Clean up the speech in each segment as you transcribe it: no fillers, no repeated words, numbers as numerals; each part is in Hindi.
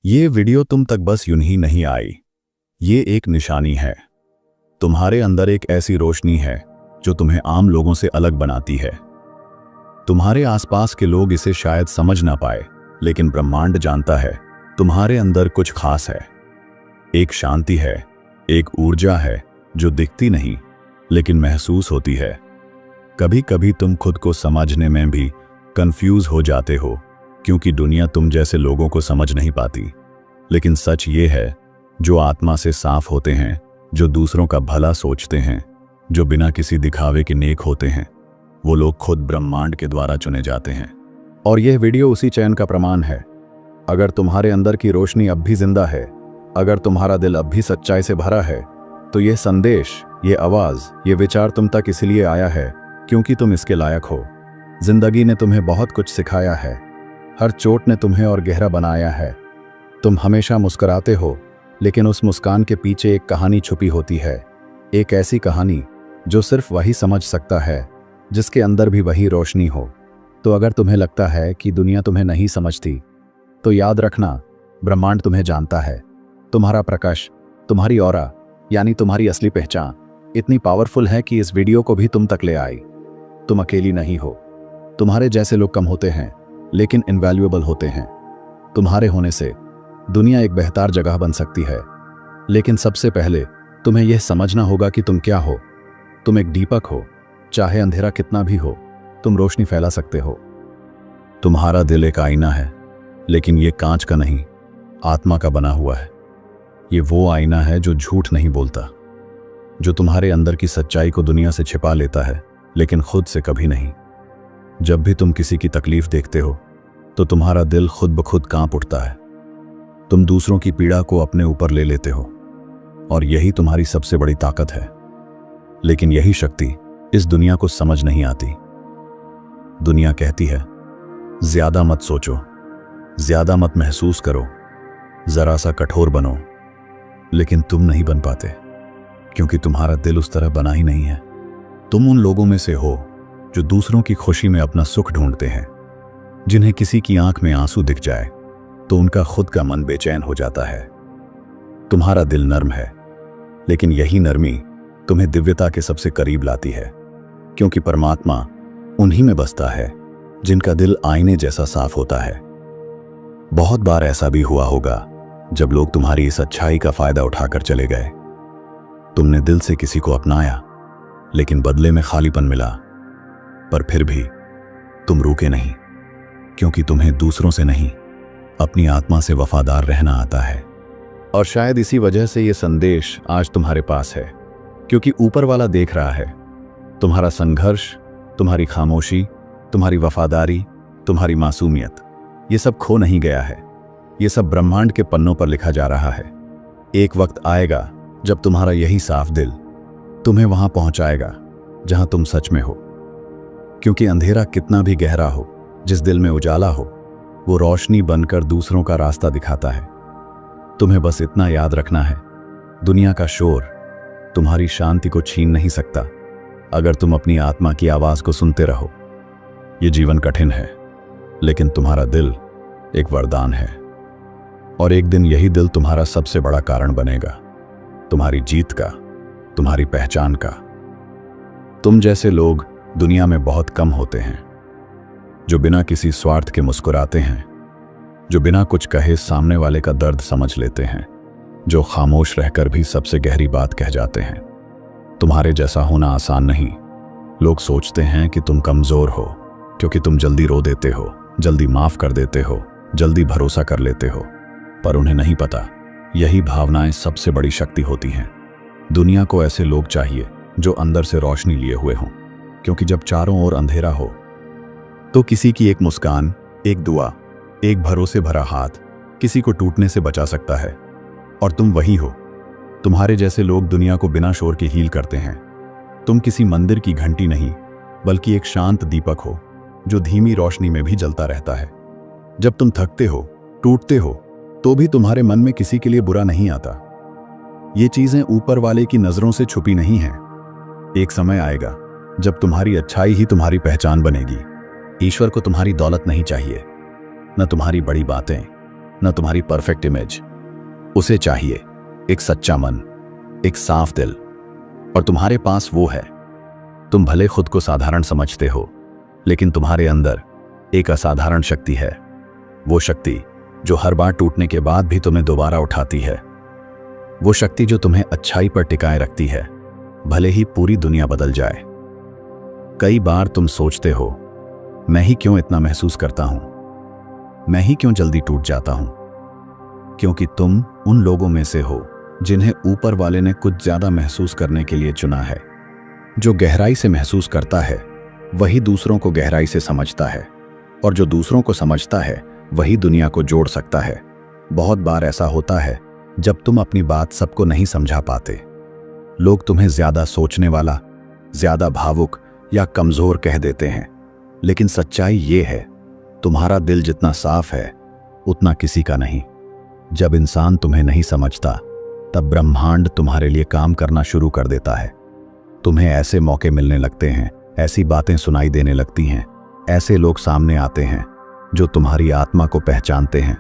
ये वीडियो तुम तक बस यूं ही नहीं आई। ये एक निशानी है। तुम्हारे अंदर एक ऐसी रोशनी है जो तुम्हें आम लोगों से अलग बनाती है। तुम्हारे आसपास के लोग इसे शायद समझ ना पाए, लेकिन ब्रह्मांड जानता है तुम्हारे अंदर कुछ खास है। एक शांति है, एक ऊर्जा है जो दिखती नहीं लेकिन महसूस होती है। कभी कभी तुम खुद को समझने में भी कंफ्यूज हो जाते हो, क्योंकि दुनिया तुम जैसे लोगों को समझ नहीं पाती। लेकिन सच ये है, जो आत्मा से साफ होते हैं, जो दूसरों का भला सोचते हैं, जो बिना किसी दिखावे के नेक होते हैं, वो लोग खुद ब्रह्मांड के द्वारा चुने जाते हैं। और यह वीडियो उसी चयन का प्रमाण है। अगर तुम्हारे अंदर की रोशनी अब भी जिंदा है, अगर तुम्हारा दिल अब भी सच्चाई से भरा है, तो यह संदेश, ये आवाज, ये विचार तुम तक इसलिए आया है क्योंकि तुम इसके लायक हो। जिंदगी ने तुम्हें बहुत कुछ सिखाया है, हर चोट ने तुम्हें और गहरा बनाया है। तुम हमेशा मुस्कुराते हो, लेकिन उस मुस्कान के पीछे एक कहानी छुपी होती है। एक ऐसी कहानी जो सिर्फ वही समझ सकता है जिसके अंदर भी वही रोशनी हो। तो अगर तुम्हें लगता है कि दुनिया तुम्हें नहीं समझती, तो याद रखना, ब्रह्मांड तुम्हें जानता है। तुम्हारा प्रकाश, तुम्हारी ऑरा, यानी तुम्हारी असली पहचान इतनी पावरफुल है कि इस वीडियो को भी तुम तक ले आई। तुम अकेली नहीं हो। तुम्हारे जैसे लोग कम होते हैं, लेकिन इनवैल्यूएबल होते हैं। तुम्हारे होने से दुनिया एक बेहतर जगह बन सकती है। लेकिन सबसे पहले तुम्हें यह समझना होगा कि तुम क्या हो। तुम एक दीपक हो, चाहे अंधेरा कितना भी हो, तुम रोशनी फैला सकते हो। तुम्हारा दिल एक आईना है, लेकिन ये कांच का नहीं, आत्मा का बना हुआ है। ये वो आईना है जो झूठ नहीं बोलता, जो तुम्हारे अंदर की सच्चाई को दुनिया से छिपा लेता है, लेकिन खुद से कभी नहीं। जब भी तुम किसी की तकलीफ देखते हो, तो तुम्हारा दिल खुद ब खुद कांप उठता है। तुम दूसरों की पीड़ा को अपने ऊपर ले लेते हो, और यही तुम्हारी सबसे बड़ी ताकत है। लेकिन यही शक्ति इस दुनिया को समझ नहीं आती। दुनिया कहती है, ज्यादा मत सोचो, ज्यादा मत महसूस करो, जरा सा कठोर बनो। लेकिन तुम नहीं बन पाते, क्योंकि तुम्हारा दिल उस तरह बना ही नहीं है। तुम उन लोगों में से हो जो दूसरों की खुशी में अपना सुख ढूंढते हैं। जिन्हें किसी की आंख में आंसू दिख जाए तो उनका खुद का मन बेचैन हो जाता है। तुम्हारा दिल नर्म है, लेकिन यही नरमी तुम्हें दिव्यता के सबसे करीब लाती है, क्योंकि परमात्मा उन्हीं में बसता है जिनका दिल आईने जैसा साफ होता है। बहुत बार ऐसा भी हुआ होगा जब लोग तुम्हारी इस अच्छाई का फायदा उठाकर चले गए। तुमने दिल से किसी को अपनाया, लेकिन बदले में खालीपन मिला। पर फिर भी तुम रुके नहीं, क्योंकि तुम्हें दूसरों से नहीं, अपनी आत्मा से वफादार रहना आता है। और शायद इसी वजह से ये संदेश आज तुम्हारे पास है, क्योंकि ऊपर वाला देख रहा है तुम्हारा संघर्ष, तुम्हारी खामोशी, तुम्हारी वफादारी, तुम्हारी मासूमियत। ये सब खो नहीं गया है, ये सब ब्रह्मांड के पन्नों पर लिखा जा रहा है। एक वक्त आएगा जब तुम्हारा यही साफ दिल तुम्हें वहां पहुंचाएगा जहां तुम सच में हो। क्योंकि अंधेरा कितना भी गहरा हो, जिस दिल में उजाला हो, वो रोशनी बनकर दूसरों का रास्ता दिखाता है। तुम्हें बस इतना याद रखना है, दुनिया का शोर तुम्हारी शांति को छीन नहीं सकता, अगर तुम अपनी आत्मा की आवाज को सुनते रहो। ये जीवन कठिन है, लेकिन तुम्हारा दिल एक वरदान है। और एक दिन यही दिल तुम्हारा सबसे बड़ा कारण बनेगा, तुम्हारी जीत का, तुम्हारी पहचान का। तुम जैसे लोग दुनिया में बहुत कम होते हैं, जो बिना किसी स्वार्थ के मुस्कुराते हैं, जो बिना कुछ कहे सामने वाले का दर्द समझ लेते हैं, जो खामोश रहकर भी सबसे गहरी बात कह जाते हैं। तुम्हारे जैसा होना आसान नहीं। लोग सोचते हैं कि तुम कमजोर हो, क्योंकि तुम जल्दी रो देते हो, जल्दी माफ कर देते हो, जल्दी भरोसा कर लेते हो। पर उन्हें नहीं पता, यही भावनाएं सबसे बड़ी शक्ति होती हैं। दुनिया को ऐसे लोग चाहिए जो अंदर से रोशनी लिए हुए हों, क्योंकि जब चारों ओर अंधेरा हो, तो किसी की एक मुस्कान, एक दुआ, एक भरोसे भरा हाथ किसी को टूटने से बचा सकता है। और तुम वही हो। तुम्हारे जैसे लोग दुनिया को बिना शोर के हील करते हैं। तुम किसी मंदिर की घंटी नहीं, बल्कि एक शांत दीपक हो जो धीमी रोशनी में भी जलता रहता है। जब तुम थकते हो, टूटते हो, तो भी तुम्हारे मन में किसी के लिए बुरा नहीं आता। ये चीजें ऊपर वाले की नजरों से छुपी नहीं हैं। एक समय आएगा जब तुम्हारी अच्छाई ही तुम्हारी पहचान बनेगी। ईश्वर को तुम्हारी दौलत नहीं चाहिए, न तुम्हारी बड़ी बातें, न तुम्हारी परफेक्ट इमेज। उसे चाहिए एक सच्चा मन, एक साफ दिल, और तुम्हारे पास वो है। तुम भले खुद को साधारण समझते हो, लेकिन तुम्हारे अंदर एक असाधारण शक्ति है। वो शक्ति जो हर बार टूटने के बाद भी तुम्हें दोबारा उठाती है। वो शक्ति जो तुम्हें अच्छाई पर टिकाए रखती है, भले ही पूरी दुनिया बदल जाए। कई बार तुम सोचते हो, मैं ही क्यों इतना महसूस करता हूं, मैं ही क्यों जल्दी टूट जाता हूं? क्योंकि तुम उन लोगों में से हो जिन्हें ऊपर वाले ने कुछ ज्यादा महसूस करने के लिए चुना है। जो गहराई से महसूस करता है वही दूसरों को गहराई से समझता है, और जो दूसरों को समझता है वही दुनिया को जोड़ सकता है। बहुत बार ऐसा होता है जब तुम अपनी बात सबको नहीं समझा पाते। लोग तुम्हें ज्यादा सोचने वाला, ज्यादा भावुक या कमजोर कह देते हैं, लेकिन सच्चाई ये है, तुम्हारा दिल जितना साफ है उतना किसी का नहीं। जब इंसान तुम्हें नहीं समझता, तब ब्रह्मांड तुम्हारे लिए काम करना शुरू कर देता है। तुम्हें ऐसे मौके मिलने लगते हैं, ऐसी बातें सुनाई देने लगती हैं, ऐसे लोग सामने आते हैं जो तुम्हारी आत्मा को पहचानते हैं।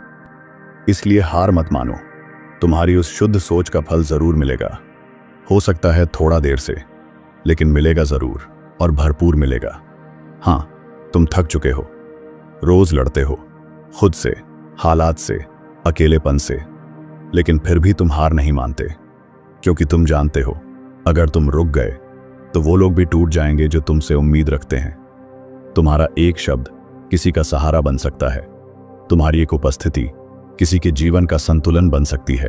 इसलिए हार मत मानो, तुम्हारी उस शुद्ध सोच का फल जरूर मिलेगा। हो सकता है थोड़ा देर से, लेकिन मिलेगा जरूर, और भरपूर मिलेगा। हां, तुम थक चुके हो, रोज लड़ते हो खुद से, हालात से, अकेलेपन से, लेकिन फिर भी तुम हार नहीं मानते, क्योंकि तुम जानते हो अगर तुम रुक गए तो वो लोग भी टूट जाएंगे जो तुमसे उम्मीद रखते हैं। तुम्हारा एक शब्द किसी का सहारा बन सकता है, तुम्हारी एक उपस्थिति किसी के जीवन का संतुलन बन सकती है।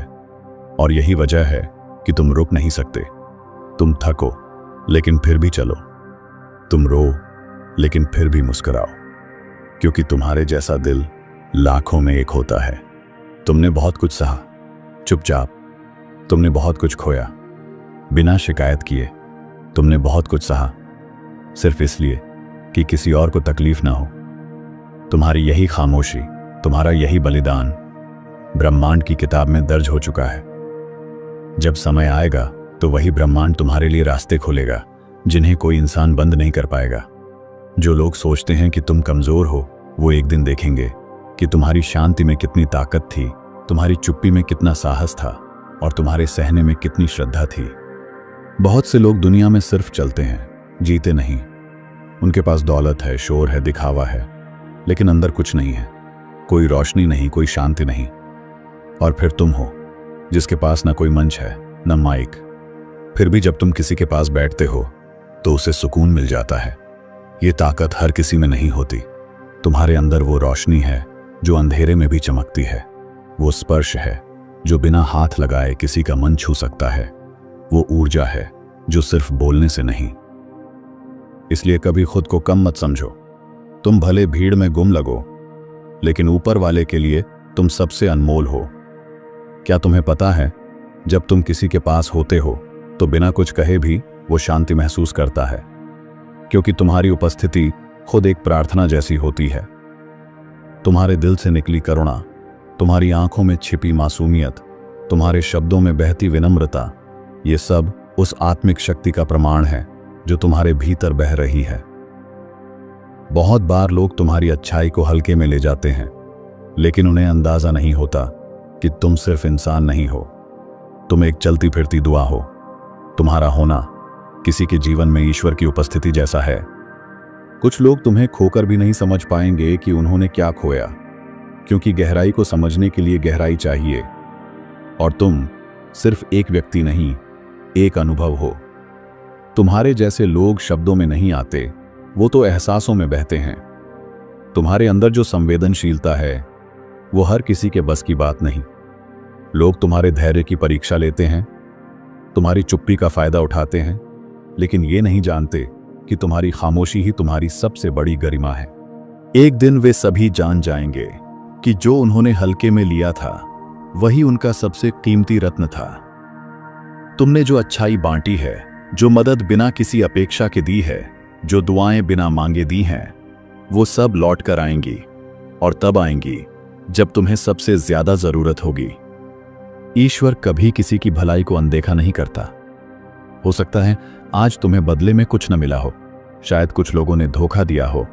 और यही वजह है कि तुम रुक नहीं सकते। तुम थको लेकिन फिर भी चलो, तुम रो लेकिन फिर भी मुस्कुराओ, क्योंकि तुम्हारे जैसा दिल लाखों में एक होता है। तुमने बहुत कुछ सहा चुपचाप, तुमने बहुत कुछ खोया बिना शिकायत किए, तुमने बहुत कुछ सहा सिर्फ इसलिए कि किसी और को तकलीफ ना हो। तुम्हारी यही खामोशी, तुम्हारा यही बलिदान ब्रह्मांड की किताब में दर्ज हो चुका है। जब समय आएगा तो वही ब्रह्मांड तुम्हारे लिए रास्ते खोलेगा जिन्हें कोई इंसान बंद नहीं कर पाएगा। जो लोग सोचते हैं कि तुम कमजोर हो, वो एक दिन देखेंगे कि तुम्हारी शांति में कितनी ताकत थी, तुम्हारी चुप्पी में कितना साहस था, और तुम्हारे सहने में कितनी श्रद्धा थी। बहुत से लोग दुनिया में सिर्फ चलते हैं, जीते नहीं। उनके पास दौलत है, शोर है, दिखावा है, लेकिन अंदर कुछ नहीं है, कोई रोशनी नहीं, कोई शांति नहीं। और फिर तुम हो जिसके पास ना कोई मंच है, ना माइक, फिर भी जब तुम किसी के पास बैठते हो तो उसे सुकून मिल जाता है। ये ताकत हर किसी में नहीं होती। तुम्हारे अंदर वो रोशनी है जो अंधेरे में भी चमकती है। वो स्पर्श है जो बिना हाथ लगाए किसी का मन छू सकता है। वो ऊर्जा है जो सिर्फ बोलने से नहीं। इसलिए कभी खुद को कम मत समझो। तुम भले भीड़ में गुम लगो, लेकिन ऊपर वाले के लिए तुम सबसे अनमोल हो। क्या तुम्हें पता है, जब तुम किसी के पास होते हो तो बिना कुछ कहे भी वो शांति महसूस करता है, क्योंकि तुम्हारी उपस्थिति खुद एक प्रार्थना जैसी होती है। तुम्हारे दिल से निकली करुणा, तुम्हारी आंखों में छिपी मासूमियत, तुम्हारे शब्दों में बहती विनम्रता, ये सब उस आत्मिक शक्ति का प्रमाण है जो तुम्हारे भीतर बह रही है। बहुत बार लोग तुम्हारी अच्छाई को हल्के में ले जाते हैं, लेकिन उन्हें अंदाजा नहीं होता कि तुम सिर्फ इंसान नहीं हो, तुम एक चलती फिरती दुआ हो। तुम्हारा होना किसी के जीवन में ईश्वर की उपस्थिति जैसा है। कुछ लोग तुम्हें खोकर भी नहीं समझ पाएंगे कि उन्होंने क्या खोया, क्योंकि गहराई को समझने के लिए गहराई चाहिए। और तुम सिर्फ एक व्यक्ति नहीं, एक अनुभव हो। तुम्हारे जैसे लोग शब्दों में नहीं आते, वो तो एहसासों में बहते हैं। तुम्हारे अंदर जो संवेदनशीलता है वो हर किसी के बस की बात नहीं। लोग तुम्हारे धैर्य की परीक्षा लेते हैं, तुम्हारी चुप्पी का फायदा उठाते हैं, लेकिन ये नहीं जानते कि तुम्हारी खामोशी ही तुम्हारी सबसे बड़ी गरिमा है। एक दिन वे सभी जान जाएंगे कि जो उन्होंने हल्के में लिया था वही उनका सबसे कीमती रत्न था। तुमने जो अच्छाई बांटी है, जो मदद बिना किसी अपेक्षा के दी है, जो दुआएं बिना मांगे दी हैं, वो सब लौट कर आएंगी, और तब आएंगी जब तुम्हें सबसे ज्यादा जरूरत होगी। ईश्वर कभी किसी की भलाई को अनदेखा नहीं करता। हो सकता है आज तुम्हें बदले में कुछ न मिला हो, शायद कुछ लोगों ने धोखा दिया हो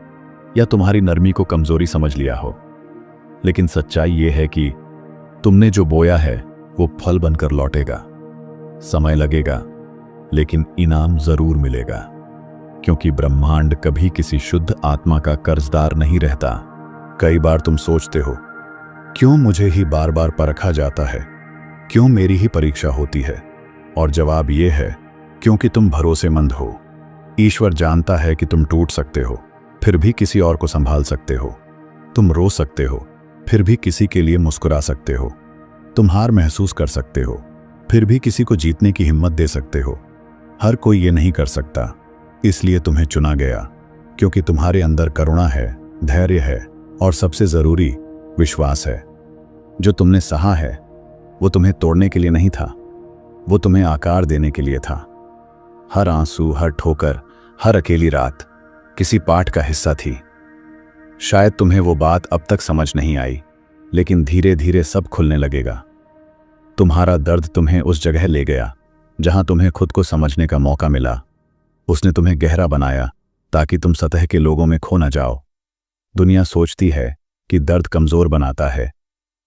या तुम्हारी नरमी को कमजोरी समझ लिया हो, लेकिन सच्चाई यह है कि तुमने जो बोया है वो फल बनकर लौटेगा। समय लगेगा, लेकिन इनाम जरूर मिलेगा, क्योंकि ब्रह्मांड कभी किसी शुद्ध आत्मा का कर्जदार नहीं रहता। कई बार तुम सोचते हो, क्यों मुझे ही बार बार परखा जाता है, क्यों मेरी ही परीक्षा होती है? और जवाब ये है, क्योंकि तुम भरोसेमंद हो। ईश्वर जानता है कि तुम टूट सकते हो, फिर भी किसी और को संभाल सकते हो। तुम रो सकते हो, फिर भी किसी के लिए मुस्कुरा सकते हो। तुम हार महसूस कर सकते हो, फिर भी किसी को जीतने की हिम्मत दे सकते हो। हर कोई ये नहीं कर सकता, इसलिए तुम्हें चुना गया, क्योंकि तुम्हारे अंदर करुणा है, धैर्य है और सबसे जरूरी विश्वास है। जो तुमने सहा है वो तुम्हें तोड़ने के लिए नहीं था, वो तुम्हें आकार देने के लिए था। हर आंसू, हर ठोकर, हर अकेली रात किसी पाठ का हिस्सा थी। शायद तुम्हें वो बात अब तक समझ नहीं आई, लेकिन धीरे धीरे सब खुलने लगेगा। तुम्हारा दर्द तुम्हें उस जगह ले गया जहां तुम्हें खुद को समझने का मौका मिला। उसने तुम्हें गहरा बनाया ताकि तुम सतह के लोगों में खो न जाओ। दुनिया सोचती है कि दर्द कमजोर बनाता है,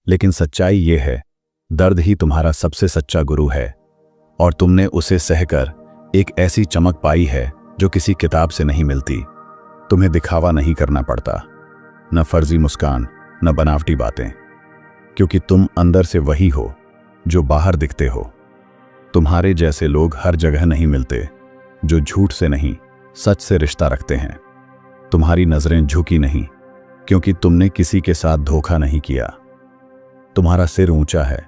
लेकिन सच्चाई ये है, दर्द ही तुम्हारा सबसे सच्चा गुरु है। और तुमने उसे सहकर एक ऐसी चमक पाई है जो किसी किताब से नहीं मिलती। तुम्हें दिखावा नहीं करना पड़ता, न फर्जी मुस्कान, न बनावटी बातें, क्योंकि तुम अंदर से वही हो जो बाहर दिखते हो। तुम्हारे जैसे लोग हर जगह नहीं मिलते, जो झूठ से नहीं, सच से रिश्ता रखते हैं। तुम्हारी नजरें झुकी नहीं, क्योंकि तुमने किसी के साथ धोखा नहीं किया। तुम्हारा सिर ऊंचा है,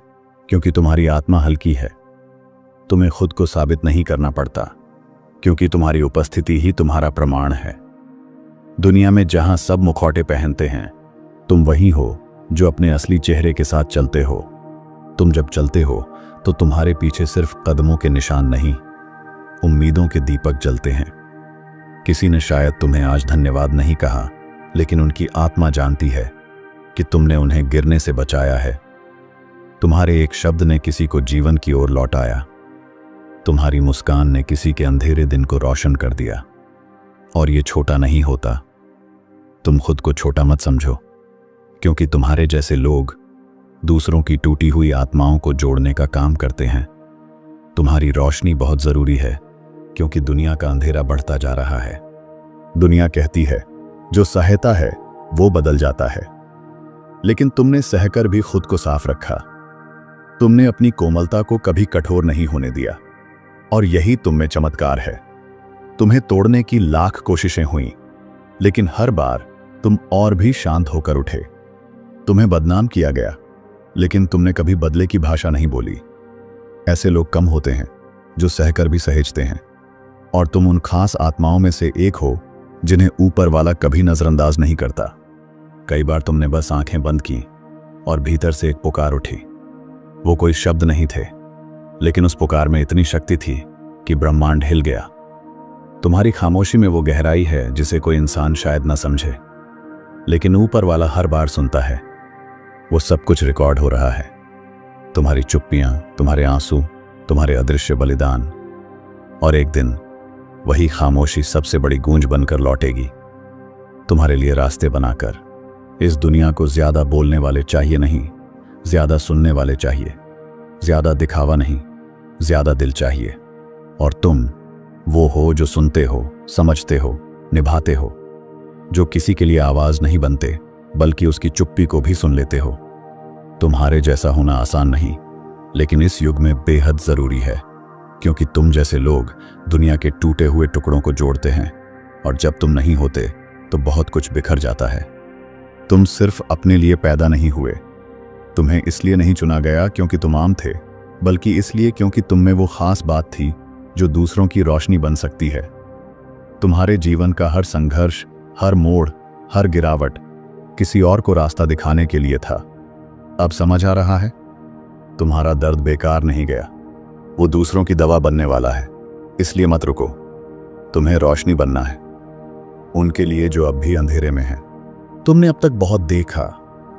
क्योंकि तुम्हारी आत्मा हल्की है। तुम्हें खुद को साबित नहीं करना पड़ता, क्योंकि तुम्हारी उपस्थिति ही तुम्हारा प्रमाण है। दुनिया में जहां सब मुखौटे पहनते हैं, तुम वही हो जो अपने असली चेहरे के साथ चलते हो। तुम जब चलते हो तो तुम्हारे पीछे सिर्फ कदमों के निशान नहीं, उम्मीदों के दीपक जलते हैं। किसी ने शायद तुम्हें आज धन्यवाद नहीं कहा, लेकिन उनकी आत्मा जानती है कि तुमने उन्हें गिरने से बचाया है। तुम्हारे एक शब्द ने किसी को जीवन की ओर लौटाया। तुम्हारी मुस्कान ने किसी के अंधेरे दिन को रोशन कर दिया। और ये छोटा नहीं होता। तुम खुद को छोटा मत समझो, क्योंकि तुम्हारे जैसे लोग दूसरों की टूटी हुई आत्माओं को जोड़ने का काम करते हैं। तुम्हारी रोशनी बहुत जरूरी है, क्योंकि दुनिया का अंधेरा बढ़ता जा रहा है। दुनिया कहती है, जो सहता है वो बदल जाता है, लेकिन तुमने सहकर भी खुद को साफ रखा। तुमने अपनी कोमलता को कभी कठोर नहीं होने दिया, और यही तुम में चमत्कार है। तुम्हें तोड़ने की लाख कोशिशें हुई, लेकिन हर बार तुम और भी शांत होकर उठे। तुम्हें बदनाम किया गया, लेकिन तुमने कभी बदले की भाषा नहीं बोली। ऐसे लोग कम होते हैं जो सहकर भी सहेजते हैं, और तुम उन खास आत्माओं में से एक हो जिन्हें ऊपर वाला कभी नजरअंदाज नहीं करता। कई बार तुमने बस आंखें बंद की और भीतर से एक पुकार उठी। वो कोई शब्द नहीं थे, लेकिन उस पुकार में इतनी शक्ति थी कि ब्रह्मांड हिल गया। तुम्हारी खामोशी में वो गहराई है जिसे कोई इंसान शायद न समझे, लेकिन ऊपर वाला हर बार सुनता है। वो सब कुछ रिकॉर्ड हो रहा है, तुम्हारी चुप्पियां, तुम्हारे आंसू, तुम्हारे अदृश्य बलिदान। और एक दिन वही खामोशी सबसे बड़ी गूंज बनकर लौटेगी, तुम्हारे लिए रास्ते बनाकर। इस दुनिया को ज्यादा बोलने वाले चाहिए नहीं, ज्यादा सुनने वाले चाहिए। ज्यादा दिखावा नहीं, ज्यादा दिल चाहिए। और तुम वो हो जो सुनते हो, समझते हो, निभाते हो, जो किसी के लिए आवाज नहीं बनते, बल्कि उसकी चुप्पी को भी सुन लेते हो। तुम्हारे जैसा होना आसान नहीं, लेकिन इस युग में बेहद जरूरी है, क्योंकि तुम जैसे लोग दुनिया के टूटे हुए टुकड़ों को जोड़ते हैं, और जब तुम नहीं होते तो बहुत कुछ बिखर जाता है। तुम सिर्फ अपने लिए पैदा नहीं हुए। तुम्हें इसलिए नहीं चुना गया क्योंकि तुम आम थे, बल्कि इसलिए क्योंकि तुम में वो खास बात थी जो दूसरों की रोशनी बन सकती है। तुम्हारे जीवन का हर संघर्ष, हर मोड़, हर गिरावट किसी और को रास्ता दिखाने के लिए था। अब समझ आ रहा है? तुम्हारा दर्द बेकार नहीं गया, वो दूसरों की दवा बनने वाला है। इसलिए मत रुको, तुम्हें रोशनी बनना है उनके लिए जो अब भी अंधेरे में हैं। तुमने अब तक बहुत देखा,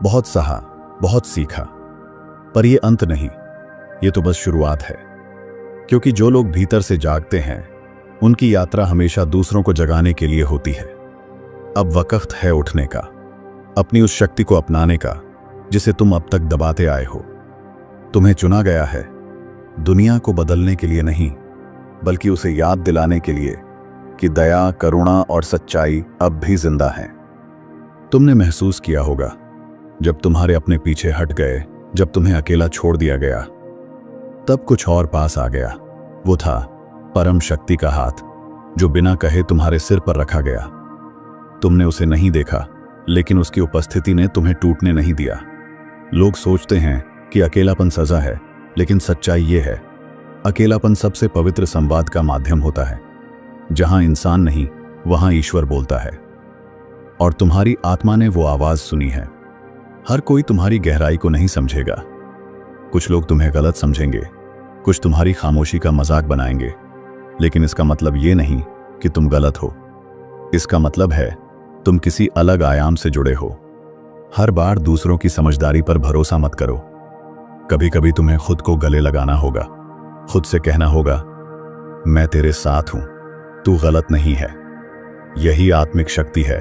बहुत सहा, बहुत सीखा, पर यह अंत नहीं, ये तो बस शुरुआत है। क्योंकि जो लोग भीतर से जागते हैं, उनकी यात्रा हमेशा दूसरों को जगाने के लिए होती है। अब वक्त है उठने का, अपनी उस शक्ति को अपनाने का जिसे तुम अब तक दबाते आए हो। तुम्हें चुना गया है, दुनिया को बदलने के लिए नहीं, बल्कि उसे याद दिलाने के लिए कि दया, करुणा और सच्चाई अब भी जिंदा हैं। तुमने महसूस किया होगा जब तुम्हारे अपने पीछे हट गए, जब तुम्हें अकेला छोड़ दिया गया, तब कुछ और पास आ गया। वो था परम शक्ति का हाथ, जो बिना कहे तुम्हारे सिर पर रखा गया। तुमने उसे नहीं देखा, लेकिन उसकी उपस्थिति ने तुम्हें टूटने नहीं दिया। लोग सोचते हैं कि अकेलापन सजा है, लेकिन सच्चाई ये है, अकेलापन सबसे पवित्र संवाद का माध्यम होता है। जहां इंसान नहीं, वहां ईश्वर बोलता है। और तुम्हारी आत्मा ने वो आवाज सुनी है। हर कोई तुम्हारी गहराई को नहीं समझेगा। कुछ लोग तुम्हें गलत समझेंगे, कुछ तुम्हारी खामोशी का मजाक बनाएंगे, लेकिन इसका मतलब ये नहीं कि तुम गलत हो। इसका मतलब है तुम किसी अलग आयाम से जुड़े हो। हर बार दूसरों की समझदारी पर भरोसा मत करो। कभी कभी तुम्हें खुद को गले लगाना होगा, खुद से कहना होगा, मैं तेरे साथ हूं, तू गलत नहीं है। यही आत्मिक शक्ति है,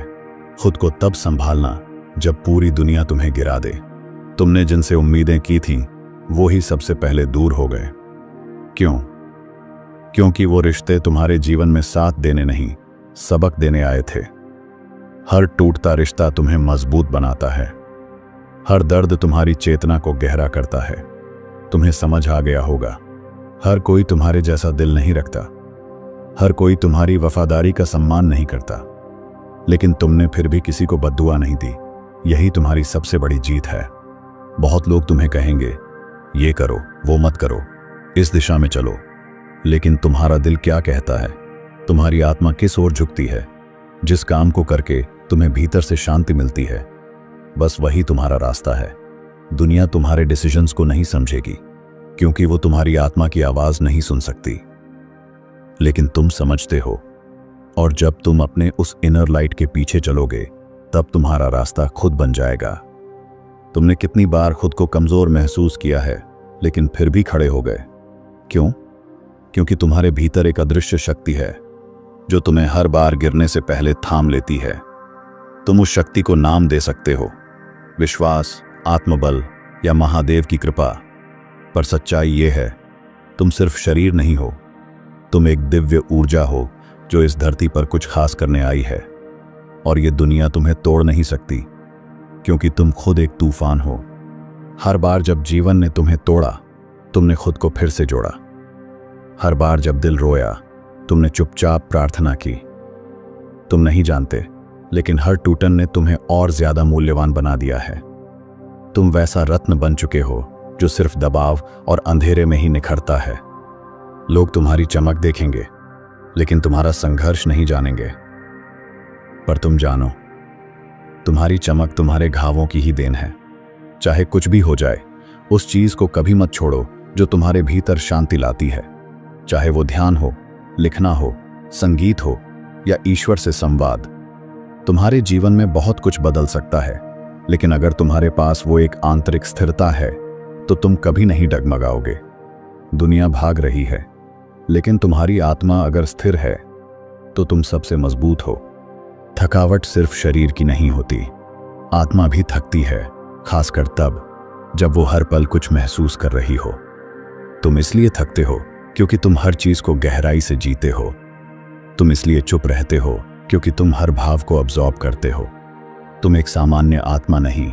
खुद को तब संभालना जब पूरी दुनिया तुम्हें गिरा दे। तुमने जिनसे उम्मीदें की थीं, वो ही सबसे पहले दूर हो गए। क्यों? क्योंकि वो रिश्ते तुम्हारे जीवन में साथ देने नहीं, सबक देने आए थे। हर टूटता रिश्ता तुम्हें मजबूत बनाता है। हर दर्द तुम्हारी चेतना को गहरा करता है। तुम्हें समझ आ गया होगा, हर कोई तुम्हारे जैसा दिल नहीं रखता, हर कोई तुम्हारी वफादारी का सम्मान नहीं करता, लेकिन तुमने फिर भी किसी को बद्दुआ नहीं दी। यही तुम्हारी सबसे बड़ी जीत है। बहुत लोग तुम्हें कहेंगे, ये करो, वो मत करो, इस दिशा में चलो, लेकिन तुम्हारा दिल क्या कहता है? तुम्हारी आत्मा किस ओर झुकती है? जिस काम को करके तुम्हें भीतर से शांति मिलती है, बस वही तुम्हारा रास्ता है। दुनिया तुम्हारे डिसीजंस को नहीं समझेगी, क्योंकि वो तुम्हारी आत्मा की आवाज नहीं सुन सकती, लेकिन तुम समझते हो। और जब तुम अपने उस इनर लाइट के पीछे चलोगे, तब तुम्हारा रास्ता खुद बन जाएगा। तुमने कितनी बार खुद को कमजोर महसूस किया है, लेकिन फिर भी खड़े हो गए। क्यों? क्योंकि तुम्हारे भीतर एक अदृश्य शक्ति है, जो तुम्हें हर बार गिरने से पहले थाम लेती है। तुम उस शक्ति को नाम दे सकते हो, विश्वास, आत्मबल या महादेव की कृपा। पर सच्चाई ये है, तुम सिर्फ शरीर नहीं हो, तुम एक दिव्य ऊर्जा हो जो इस धरती पर कुछ खास करने आई है। और ये दुनिया तुम्हें तोड़ नहीं सकती, क्योंकि तुम खुद एक तूफान हो। हर बार जब जीवन ने तुम्हें तोड़ा, तुमने खुद को फिर से जोड़ा। हर बार जब दिल रोया, तुमने चुपचाप प्रार्थना की। तुम नहीं जानते, लेकिन हर टूटन ने तुम्हें और ज्यादा मूल्यवान बना दिया है। तुम वैसा रत्न बन चुके हो जो सिर्फ दबाव और अंधेरे में ही निखरता है। लोग तुम्हारी चमक देखेंगे, लेकिन तुम्हारा संघर्ष नहीं जानेंगे। पर तुम जानो, तुम्हारी चमक तुम्हारे घावों की ही देन है। चाहे कुछ भी हो जाए, उस चीज को कभी मत छोड़ो जो तुम्हारे भीतर शांति लाती है। चाहे वो ध्यान हो, लिखना हो, संगीत हो या ईश्वर से संवाद। तुम्हारे जीवन में बहुत कुछ बदल सकता है, लेकिन अगर तुम्हारे पास वो एक आंतरिक स्थिरता है, तो तुम कभी नहीं डगमगाओगे। दुनिया भाग रही है, लेकिन तुम्हारी आत्मा अगर स्थिर है, तो तुम सबसे मजबूत हो। थकावट सिर्फ शरीर की नहीं होती, आत्मा भी थकती है, खासकर तब जब वो हर पल कुछ महसूस कर रही हो। तुम इसलिए थकते हो क्योंकि तुम हर चीज को गहराई से जीते हो। तुम इसलिए चुप रहते हो क्योंकि तुम हर भाव को अब्सॉर्ब करते हो। तुम एक सामान्य आत्मा नहीं,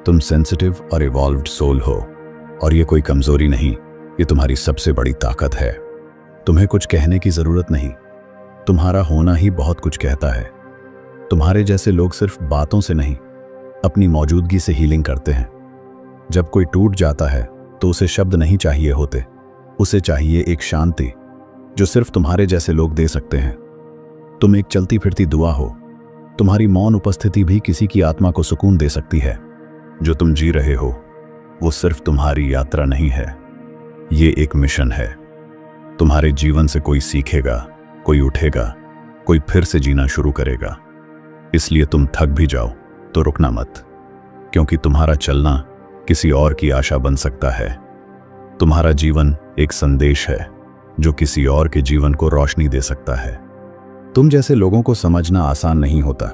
तुम सेंसिटिव और इवॉल्व्ड सोल हो। और ये कोई कमजोरी नहीं, ये तुम्हारी सबसे बड़ी ताकत है। तुम्हें कुछ कहने की जरूरत नहीं, तुम्हारा होना ही बहुत कुछ कहता है। तुम्हारे जैसे लोग सिर्फ बातों से नहीं, अपनी मौजूदगी से हीलिंग करते हैं। जब कोई टूट जाता है, तो उसे शब्द नहीं चाहिए होते, उसे चाहिए एक शांति जो सिर्फ तुम्हारे जैसे लोग दे सकते हैं। तुम एक चलती फिरती दुआ हो। तुम्हारी मौन उपस्थिति भी किसी की आत्मा को सुकून दे सकती है। जो तुम जी रहे हो, वो सिर्फ तुम्हारी यात्रा नहीं है, ये एक मिशन है। तुम्हारे जीवन से कोई सीखेगा, कोई उठेगा, कोई फिर से जीना शुरू करेगा। इसलिए तुम थक भी जाओ तो रुकना मत, क्योंकि तुम्हारा चलना किसी और की आशा बन सकता है। तुम्हारा जीवन एक संदेश है जो किसी और के जीवन को रोशनी दे सकता है। तुम जैसे लोगों को समझना आसान नहीं होता,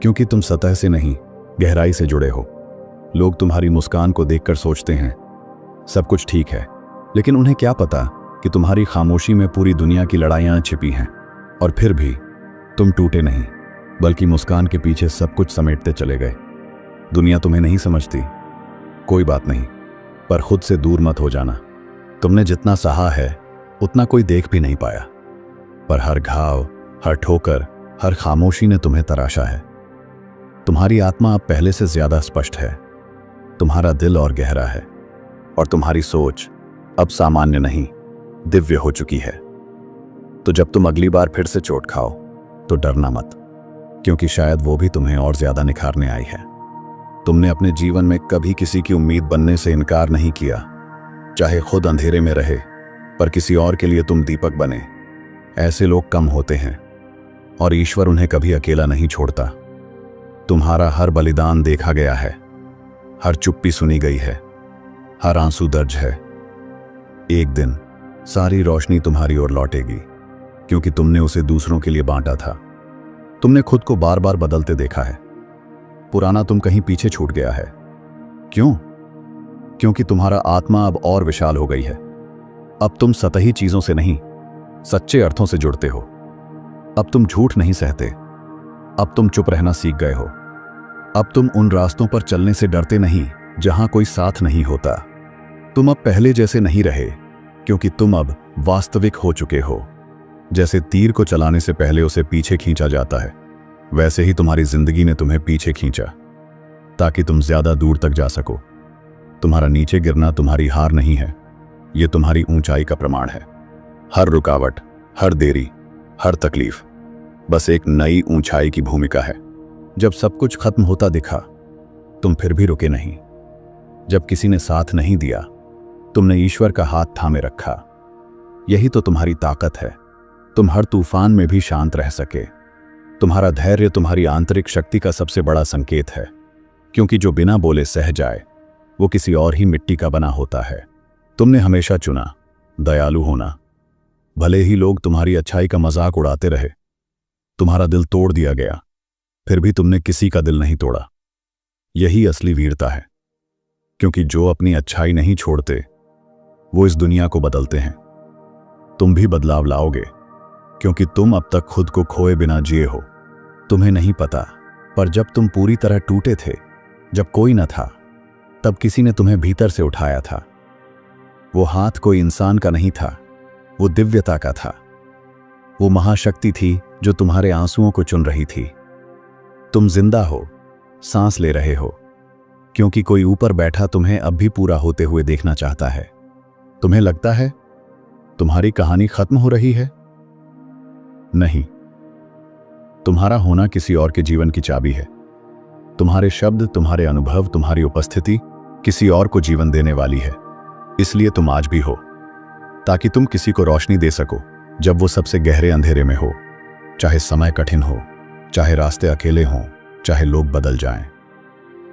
क्योंकि तुम सतह से नहीं, गहराई से जुड़े हो। लोग तुम्हारी मुस्कान को देखकर सोचते हैं, सब कुछ ठीक है, लेकिन उन्हें क्या पता कि तुम्हारी खामोशी में पूरी दुनिया की लड़ाइयां छिपी हैं। और फिर भी तुम टूटे नहीं, बल्कि मुस्कान के पीछे सब कुछ समेटते चले गए। दुनिया तुम्हें नहीं समझती, कोई बात नहीं, पर खुद से दूर मत हो जाना। तुमने जितना सहा है उतना कोई देख भी नहीं पाया, पर हर घाव, हर ठोकर, हर खामोशी ने तुम्हें तराशा है। तुम्हारी आत्मा अब पहले से ज्यादा स्पष्ट है, तुम्हारा दिल और गहरा है, और तुम्हारी सोच अब सामान्य नहीं, दिव्य हो चुकी है। तो जब तुम अगली बार फिर से चोट खाओ तो डरना मत, क्योंकि शायद वो भी तुम्हें और ज्यादा निखारने आई है। तुमने अपने जीवन में कभी किसी की उम्मीद बनने से इनकार नहीं किया, चाहे खुद अंधेरे में रहे, पर किसी और के लिए तुम दीपक बने। ऐसे लोग कम होते हैं, और ईश्वर उन्हें कभी अकेला नहीं छोड़ता। तुम्हारा हर बलिदान देखा गया है, हर चुप्पी सुनी गई है, हर आंसू दर्ज है। एक दिन सारी रोशनी तुम्हारी ओर लौटेगी, क्योंकि तुमने उसे दूसरों के लिए बांटा था। तुमने खुद को बार बार बदलते देखा है। पुराना तुम कहीं पीछे छूट गया है। क्यों? क्योंकि तुम्हारा आत्मा अब और विशाल हो गई है। अब तुम सतही चीजों से नहीं, सच्चे अर्थों से जुड़ते हो। अब तुम झूठ नहीं सहते, अब तुम चुप रहना सीख गए हो। अब तुम उन रास्तों पर चलने से डरते नहीं जहां कोई साथ नहीं होता। तुम अब पहले जैसे नहीं रहे, क्योंकि तुम अब वास्तविक हो चुके हो। जैसे तीर को चलाने से पहले उसे पीछे खींचा जाता है, वैसे ही तुम्हारी जिंदगी ने तुम्हें पीछे खींचा, ताकि तुम ज्यादा दूर तक जा सको। तुम्हारा नीचे गिरना तुम्हारी हार नहीं है, यह तुम्हारी ऊंचाई का प्रमाण है। हर रुकावट, हर देरी, हर तकलीफ बस एक नई ऊंचाई की भूमिका है। जब सब कुछ खत्म होता दिखा, तुम फिर भी रुके नहीं। जब किसी ने साथ नहीं दिया, तुमने ईश्वर का हाथ थामे रखा। यही तो तुम्हारी ताकत है। तुम हर तूफान में भी शांत रह सके। तुम्हारा धैर्य तुम्हारी आंतरिक शक्ति का सबसे बड़ा संकेत है, क्योंकि जो बिना बोले सह जाए वो किसी और ही मिट्टी का बना होता है। तुमने हमेशा चुना दयालु होना, भले ही लोग तुम्हारी अच्छाई का मजाक उड़ाते रहे। तुम्हारा दिल तोड़ दिया गया, फिर भी तुमने किसी का दिल नहीं तोड़ा। यही असली वीरता है, क्योंकि जो अपनी अच्छाई नहीं छोड़ते वो इस दुनिया को बदलते हैं। तुम भी बदलाव लाओगे, क्योंकि तुम अब तक खुद को खोए बिना जिए हो। तुम्हें नहीं पता, पर जब तुम पूरी तरह टूटे थे, जब कोई न था, तब किसी ने तुम्हें भीतर से उठाया था। वो हाथ कोई इंसान का नहीं था, वो दिव्यता का था। वो महाशक्ति थी जो तुम्हारे आंसुओं को चुन रही थी। तुम जिंदा हो, सांस ले रहे हो, क्योंकि कोई ऊपर बैठा तुम्हें अब भी पूरा होते हुए देखना चाहता है। तुम्हें लगता है तुम्हारी कहानी खत्म हो रही है? नहीं, तुम्हारा होना किसी और के जीवन की चाबी है। तुम्हारे शब्द, तुम्हारे अनुभव, तुम्हारी उपस्थिति किसी और को जीवन देने वाली है। इसलिए तुम आज भी हो, ताकि तुम किसी को रोशनी दे सको जब वो सबसे गहरे अंधेरे में हो। चाहे समय कठिन हो, चाहे रास्ते अकेले हों, चाहे लोग बदल जाएं,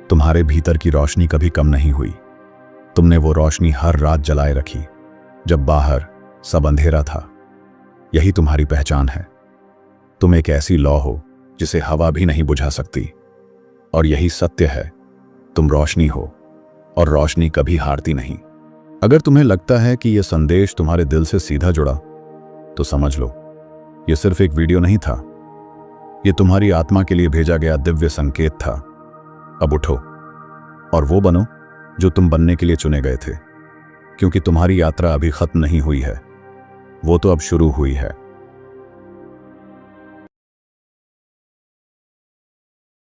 तुम्हारे भीतर की रोशनी कभी कम नहीं हुई। तुमने वो रोशनी हर रात जलाए रखी, जब बाहर सब अंधेरा था। यही तुम्हारी पहचान है। तुम एक ऐसी लौ हो जिसे हवा भी नहीं बुझा सकती, और यही सत्य है। तुम रोशनी हो, और रोशनी कभी हारती नहीं। अगर तुम्हें लगता है कि यह संदेश तुम्हारे दिल से सीधा जुड़ा, तो समझ लो यह सिर्फ एक वीडियो नहीं था, यह तुम्हारी आत्मा के लिए भेजा गया दिव्य संकेत था। अब उठो और वो बनो जो तुम बनने के लिए चुने गए थे, क्योंकि तुम्हारी यात्रा अभी खत्म नहीं हुई है, वो तो अब शुरू हुई है।